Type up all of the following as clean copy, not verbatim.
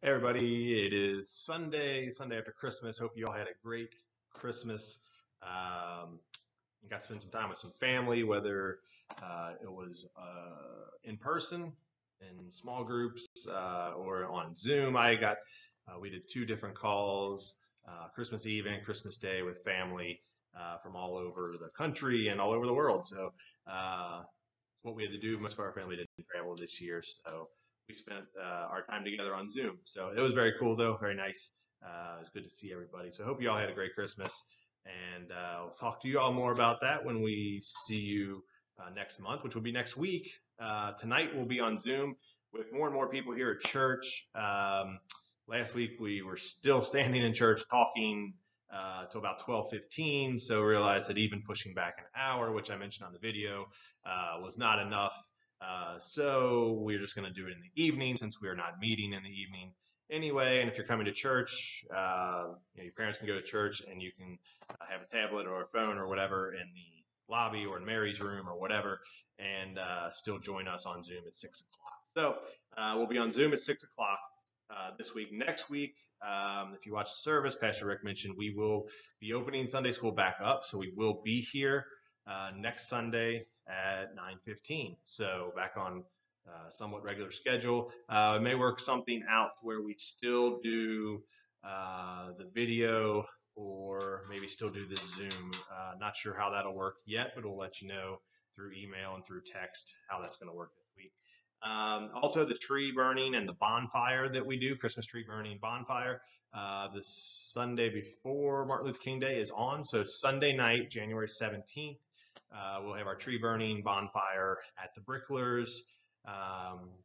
Hey everybody, it is Sunday after Christmas. Hope you all had a great Christmas. You got to spend some time with some family, whether it was in person, in small groups, or on Zoom. We did two different calls, Christmas Eve and Christmas Day with family from all over the country and all over the world. So what we had to do. Most of our family didn't travel this year, so we spent our time together on Zoom. So it was very cool, though, very nice. It was good to see everybody. So I hope you all had a great Christmas, and I'll talk to you all more about that when we see you next month, which will be next week. Tonight we'll be on Zoom with more and more people here at church. Last week we were still standing in church talking till about 12:15, so realized that even pushing back an hour, which I mentioned on the video, was not enough. So we're just going to do it in the evening since we are not meeting in the evening anyway. And if you're coming to church, your parents can go to church and you can have a tablet or a phone or whatever in the lobby or in Mary's room or whatever, and still join us on Zoom at 6 o'clock. So we'll be on Zoom at 6 o'clock this week. Next week, if you watch the service, Pastor Rick mentioned we will be opening Sunday school back up. So we will be here next Sunday at 9:15. So back on somewhat regular schedule. We may work something out where we still do the video or maybe still do the Zoom. Not sure how that'll work yet, but we'll let you know through email and through text how that's going to work this week. Also, the tree burning and the bonfire that we do, Christmas tree burning bonfire, the Sunday before Martin Luther King Day is on. So Sunday night, January 17th, we'll have our tree burning bonfire at the Bricklers.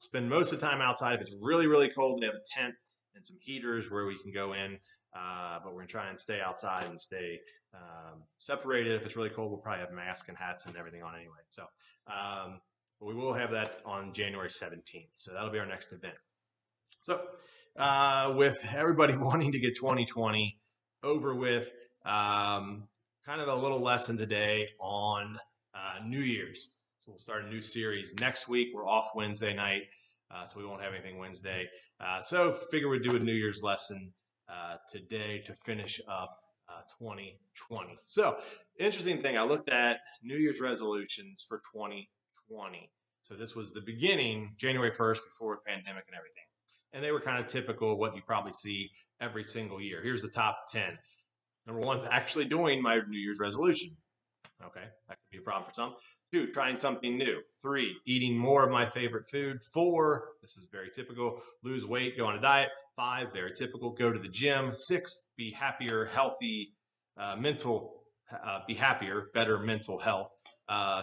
Spend most of the time outside. If it's really, really cold, they have a tent and some heaters where we can go in. But we're going to try and stay outside and stay separated. If it's really cold, we'll probably have masks and hats and everything on anyway. So but we will have that on January 17th. So that'll be our next event. So with everybody wanting to get 2020 over with, kind of a little lesson today on New Year's. So we'll start a new series next week. We're off Wednesday night, so we won't have anything Wednesday. So figure we'd do a New Year's lesson today to finish up 2020. So interesting thing, I looked at New Year's resolutions for 2020. So this was the beginning, January 1st, before the pandemic and everything. And they were kind of typical of what you probably see every single year. Here's the top 10. Number one is actually doing my New Year's resolution. Okay, that could be a problem for some. 2, trying something new. 3, eating more of my favorite food. 4, this is very typical, lose weight, go on a diet. 5, very typical, go to the gym. 6, be happier, healthy, be happier, better mental health.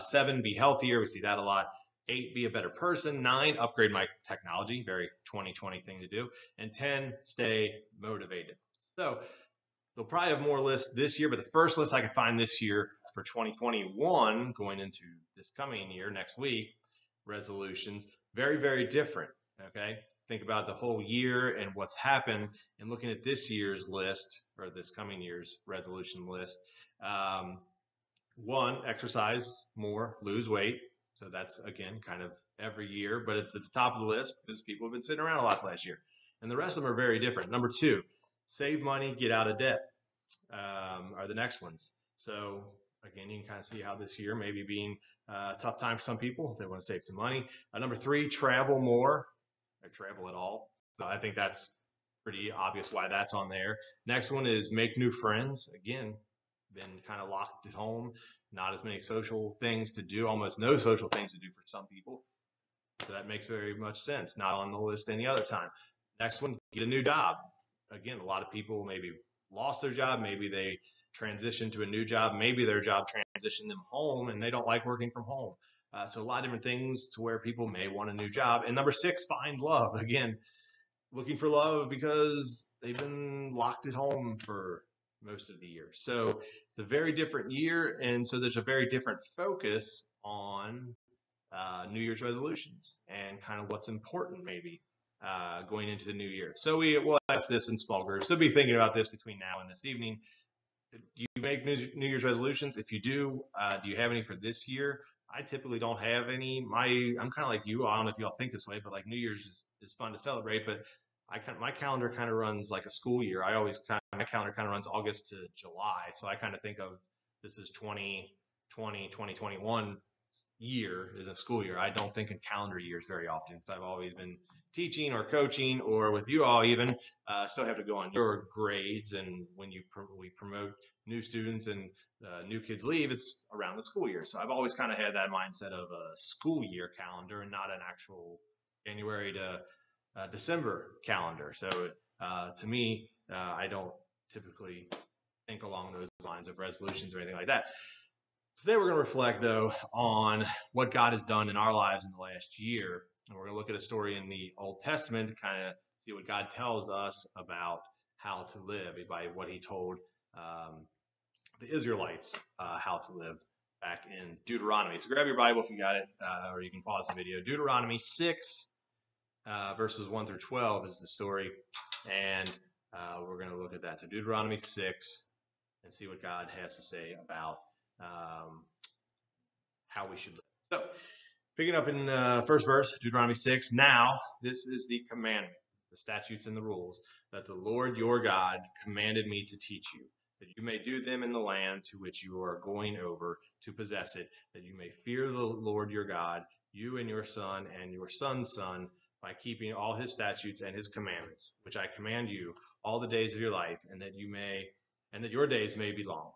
7, be healthier, we see that a lot. 8, be a better person. 9, upgrade my technology, very 2020 thing to do. And 10, stay motivated. So they'll probably have more lists this year, but the first list I can find this year for 2021, going into this coming year, next week, resolutions, very, very different, okay? Think about the whole year and what's happened, and looking at this year's list, or this coming year's resolution list. 1, exercise more, lose weight. So that's, again, kind of every year, but it's at the top of the list because people have been sitting around a lot last year. And the rest of them are very different. Number 2, save money, get out of debt, are the next ones. So again, you can kind of see how this year maybe being a tough time for some people. They want to save some money. Number 3, travel more, or travel at all. So I think that's pretty obvious why that's on there. Next one is make new friends. Again, been kind of locked at home, not as many social things to do, almost no social things to do for some people. So that makes very much sense. Not on the list any other time. Next one, get a new job. Again, a lot of people maybe lost their job. Maybe they transitioned to a new job. Maybe their job transitioned them home and they don't like working from home. So a lot of different things to where people may want a new job. And number 6, find love. Again, looking for love because they've been locked at home for most of the year. So it's a very different year. And so there's a very different focus on New Year's resolutions and kind of what's important maybe going into the new year. So we'll ask this in small groups. So be thinking about this between now and this evening. Do you make New Year's resolutions? If you do you have any for this year? I typically don't have any. I'm kind of like you. I don't know if y'all think this way, but like New Year's is fun to celebrate, but my calendar kind of runs like a school year. My calendar kind of runs August to July. So I kind of think of this is 2021 year is a school year. I don't think in calendar years very often because I've always been teaching or coaching or with you all even still have to go on your grades. And when we promote new students and new kids leave, it's around the school year. So I've always kind of had that mindset of a school year calendar and not an actual January to December calendar. So to me, I don't typically think along those lines of resolutions or anything like that. Today we're going to reflect, though, on what God has done in our lives in the last year. And we're going to look at a story in the Old Testament to kind of see what God tells us about how to live by what he told the Israelites how to live back in Deuteronomy. So grab your Bible if you got it, or you can pause the video. Deuteronomy 6, verses 1 through 12 is the story, and we're going to look at that. So Deuteronomy 6 and see what God has to say about how we should live. So picking up in first verse, Deuteronomy 6, now this is the commandment, the statutes and the rules that the Lord your God commanded me to teach you, that you may do them in the land to which you are going over to possess it, that you may fear the Lord your God, you and your son and your son's son, by keeping all his statutes and his commandments, which I command you all the days of your life, and that your days may be long.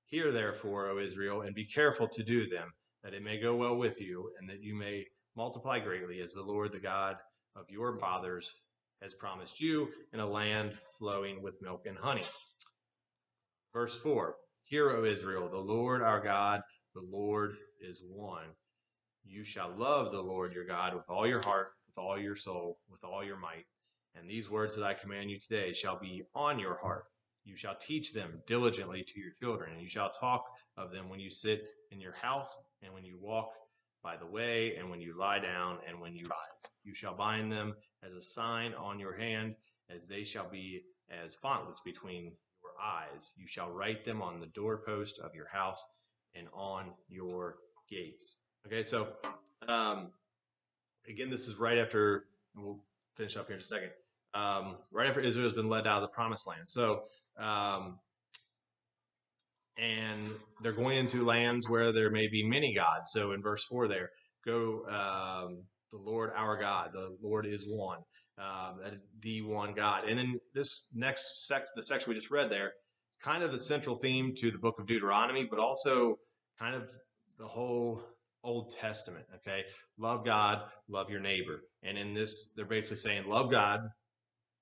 Hear therefore, O Israel, and be careful to do them, that it may go well with you, and that you may multiply greatly, as the Lord, the God of your fathers, has promised you, in a land flowing with milk and honey. Verse 4, Hear, O Israel, the Lord our God, the Lord is one. You shall love the Lord your God with all your heart, with all your soul, with all your might. And these words that I command you today shall be on your heart. You shall teach them diligently to your children, and you shall talk of them when you sit in your house, and when you walk by the way, and when you lie down, and when you rise. You shall bind them as a sign on your hand, as they shall be as frontlets between your eyes. You shall write them on the doorpost of your house and on your gates. Okay, so again, this is right after, and we'll finish up here in a second, right after Israel has been led out of the promised land. So, and they're going into lands where there may be many gods. So in verse 4 there, go, the Lord our God, the Lord is one. That is the one God. And then this next the section we just read there, it's kind of the central theme to the book of Deuteronomy, but also kind of the whole Old Testament, okay? Love God, love your neighbor. And in this, they're basically saying, love God,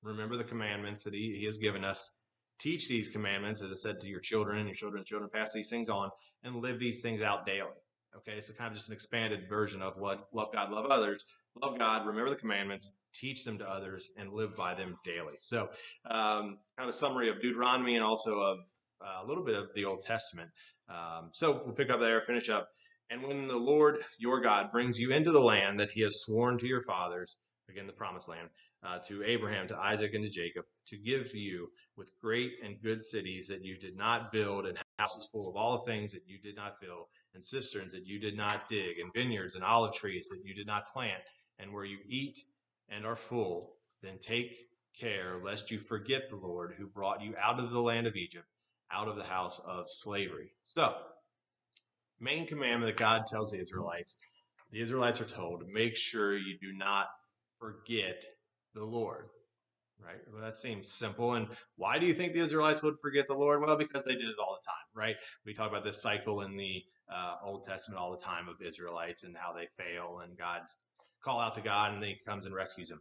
remember the commandments that he has given us, teach these commandments, as I said, to your children and your children's children, pass these things on, and live these things out daily, okay? So kind of just an expanded version of love God, love others. Love God, remember the commandments, teach them to others, and live by them daily. So kind of a summary of Deuteronomy and also of a little bit of the Old Testament. So we'll pick up there, finish up. And when the Lord your God brings you into the land that he has sworn to your fathers, again, the promised land, to Abraham, to Isaac, and to Jacob, to give you with great and good cities that you did not build, and houses full of all things that you did not fill, and cisterns that you did not dig, and vineyards and olive trees that you did not plant, and where you eat and are full, then take care lest you forget the Lord who brought you out of the land of Egypt, out of the house of slavery. So, main commandment that God tells the Israelites are told, make sure you do not forget the Lord, right? Well, that seems simple. And why do you think the Israelites would forget the Lord? Well, because they did it all the time, right? We talk about this cycle in the Old Testament all the time of Israelites and how they fail and God's call out to God and he comes and rescues them.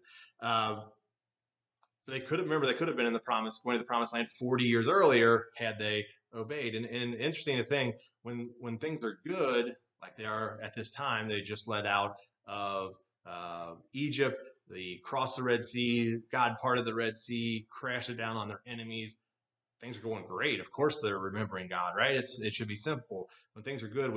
They could have been in going to the promised land 40 years earlier had they obeyed. And interesting thing, when things are good, like they are at this time, they just led out of Egypt, they crossed the Red Sea, God parted the Red Sea, crashed it down on their enemies. Things are going great. Of course, they're remembering God, right? It should be simple. When things are good,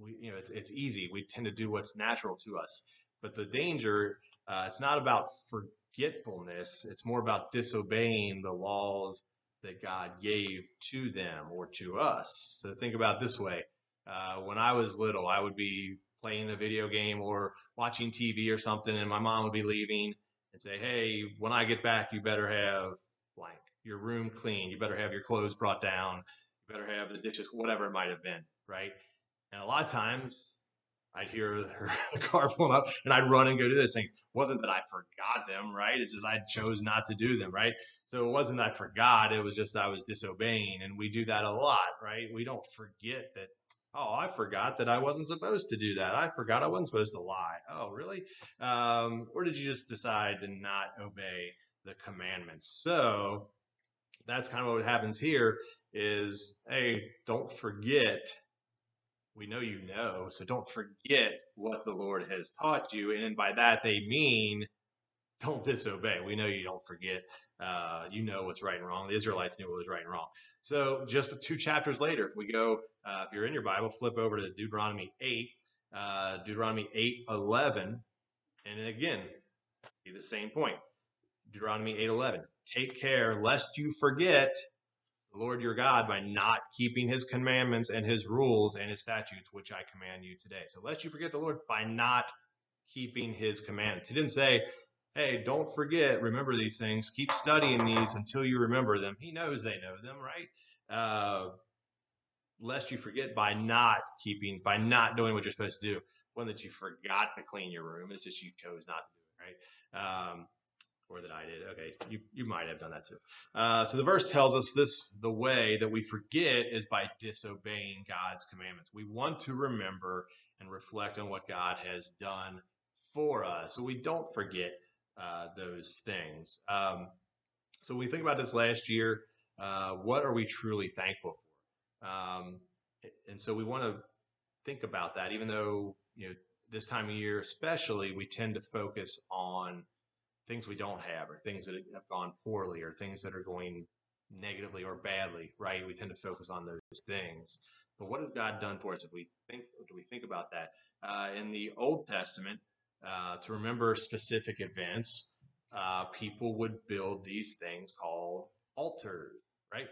it's easy. We tend to do what's natural to us. But the danger, it's not about forgetfulness. It's more about disobeying the laws that God gave to them or to us. So think about it this way. When I was little, I would be playing a video game or watching TV or something, and my mom would be leaving, and say, hey, when I get back, you better have blank, your room clean. You better have your clothes brought down. You better have the dishes, whatever it might have been, right? And a lot of times I'd hear the car pulling up and I'd run and go do those things. It wasn't that I forgot them, right? It's just I chose not to do them, right? So it wasn't that I forgot. It was just I was disobeying. And we do that a lot, right? We don't forget that, oh, I forgot that I wasn't supposed to do that. I forgot I wasn't supposed to lie. Oh, really? Or did you just decide to not obey the commandments? So that's kind of what happens here is, hey, don't forget, we know you know, so don't forget what the Lord has taught you. And by that, they mean don't disobey. We know you don't forget. You know what's right and wrong. The Israelites knew what was right and wrong. So just 2 chapters later, if we go, if you're in your Bible, flip over to Deuteronomy 8, Deuteronomy 8:11, and again, see the same point. Deuteronomy 8:11. Take care lest you forget the Lord your God by not keeping his commandments and his rules and his statutes, which I command you today. So lest you forget the Lord by not keeping his commandments. He didn't say, hey, don't forget, remember these things, keep studying these until you remember them. He knows they know them, right? Lest you forget by not keeping, by not doing what you're supposed to do. One that you forgot to clean your room, it's just you chose not to do it, right? Or that I did. Okay, you might have done that too. So the verse tells us this: the way that we forget is by disobeying God's commandments. We want to remember and reflect on what God has done for us, so we don't forget those things. So when we think about this last year, what are we truly thankful for? And so we want to think about that, even though this time of year, especially, we tend to focus on things we don't have, or things that have gone poorly, or things that are going negatively or badly, right? We tend to focus on those things. But what has God done for us? If we think about that in the Old Testament, to remember specific events, people would build these things called altars, right?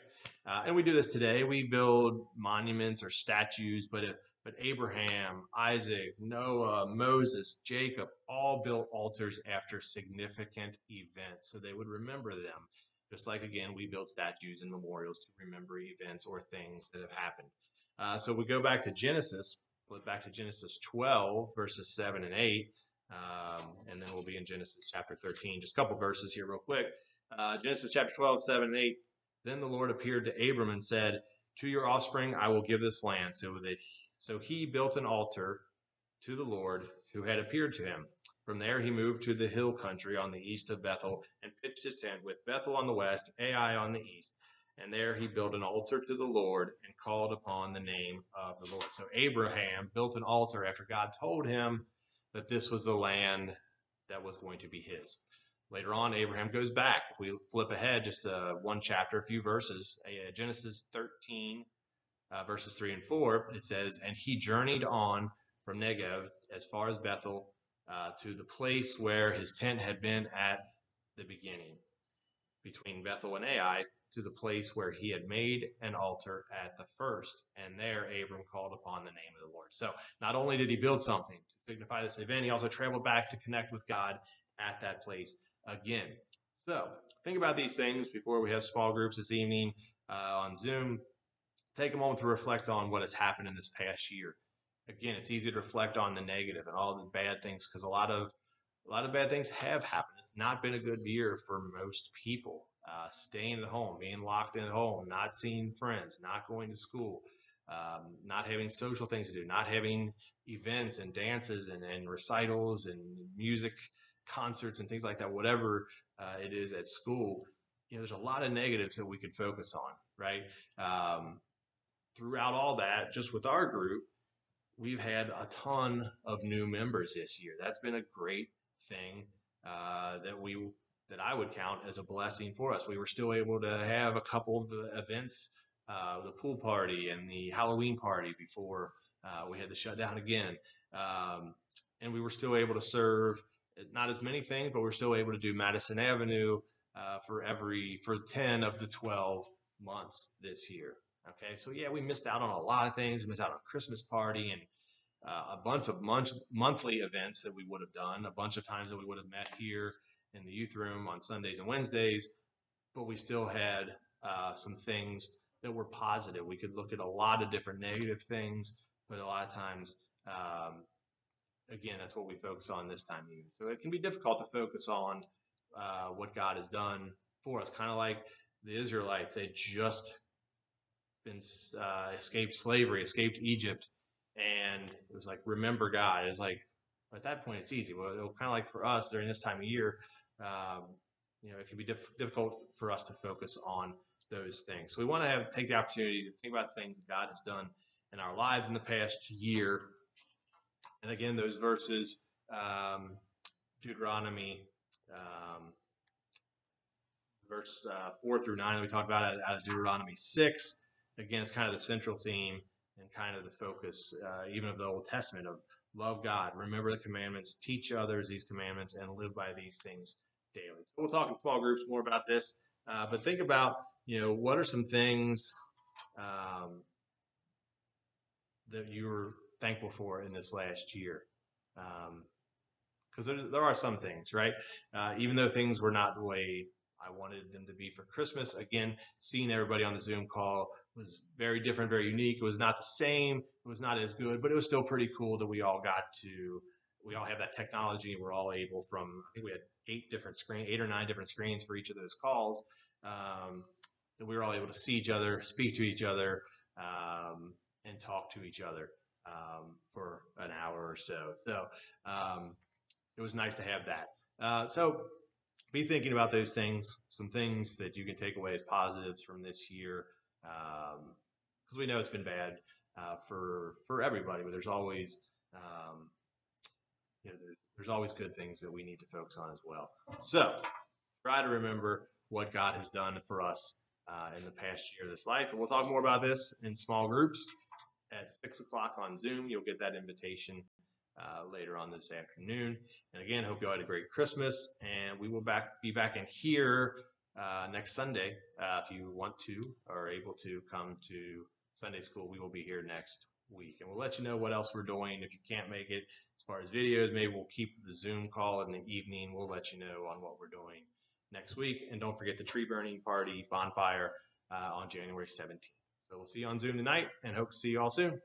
And we do this today. We build monuments or statues, but Abraham, Isaac, Noah, Moses, Jacob all built altars after significant events, so they would remember them. Just like, again, we build statues and memorials to remember events or things that have happened. So we go back to Genesis, flip back to Genesis 12, verses 7 and 8, and then we'll be in Genesis chapter 13. Just a couple verses here real quick. Genesis chapter 12, 7 and 8. Then the Lord appeared to Abram and said, to your offspring I will give this land. So he built an altar to the Lord who had appeared to him. From there he moved to the hill country on the east of Bethel and pitched his tent with Bethel on the west, Ai on the east. And there he built an altar to the Lord and called upon the name of the Lord. So Abraham built an altar after God told him that this was the land that was going to be his. Later on, Abraham goes back. If we flip ahead just one chapter, a few verses, Genesis 13, verses 3 and 4, it says, and he journeyed on from Negev as far as Bethel to the place where his tent had been at the beginning, between Bethel and Ai, to the place where he had made an altar at the first. And there Abram called upon the name of the Lord. So not only did he build something to signify this event, he also traveled back to connect with God at that place again. So think about these things before we have small groups this evening on Zoom. Take a moment to reflect on what has happened in this past year. Again, it's easy to reflect on the negative and all the bad things because a lot of bad things have happened. It's not been a good year for most people. Staying at home, being locked in at home, not seeing friends, not going to school, not having social things to do, not having events and dances and recitals and music concerts and things like that, whatever it is at school. There's a lot of negatives that we could focus on, right? Throughout all that, just with our group, we've had a ton of new members this year. That's been a great thing that I would count as a blessing for us. We were still able to have a couple of the events, the pool party and the Halloween party before we had to shut down again. And we were still able to serve not as many things, but we're still able to do Madison Avenue for 10 of the 12 months this year. Okay, so yeah, we missed out on a lot of things. We missed out on a Christmas party and a bunch of monthly events that we would have done, a bunch of times that we would have met here in the youth room on Sundays and Wednesdays, but we still had some things that were positive. We could look at a lot of different negative things, but a lot of times, again, that's what we focus on this time of year. So it can be difficult to focus on what God has done for us, kind of like the Israelites. They just been escaped slavery, escaped Egypt, and it was like, remember God. It's like, at that point, it's easy. Well, kind of like for us during this time of year, it can be difficult for us to focus on those things. So we want to take the opportunity to think about things that God has done in our lives in the past year. And again, those verses, Deuteronomy, verse 4 through 9, we talked about out of Deuteronomy 6. Again, it's kind of the central theme and kind of the focus, even of the Old Testament, of love God, remember the commandments, teach others these commandments, and live by these things daily. So we'll talk in small groups more about this, but think about, what are some things that you were thankful for in this last year? Because there are some things, right? Even though things were not the way I wanted them to be for Christmas. Again, seeing everybody on the Zoom call was very different, very unique. It was not the same. It was not as good, but it was still pretty cool that we all have that technology, and we're all able I think we had 8 or 9 different screens for each of those calls, that we were all able to see each other, speak to each other, and talk to each other for an hour or so. So it was nice to have that. So be thinking about those things, some things that you can take away as positives from this year, because we know it's been bad for everybody, but there's always there's always good things that we need to focus on as well. So try to remember what God has done for us in the past year of this life, and we'll talk more about this in small groups at 6 o'clock on Zoom. You'll get that invitation later on this afternoon. And again, hope you all had a great Christmas, and we will be back in here next Sunday. If you want to or are able to come to Sunday school, we will be here next week, and we'll let you know what else we're doing. If you can't make it, as far as videos, maybe we'll keep the Zoom call in the evening. We'll let you know on what we're doing next week. And don't forget the tree burning party bonfire on January 17th. So we'll see you on Zoom tonight, and hope to see you all soon.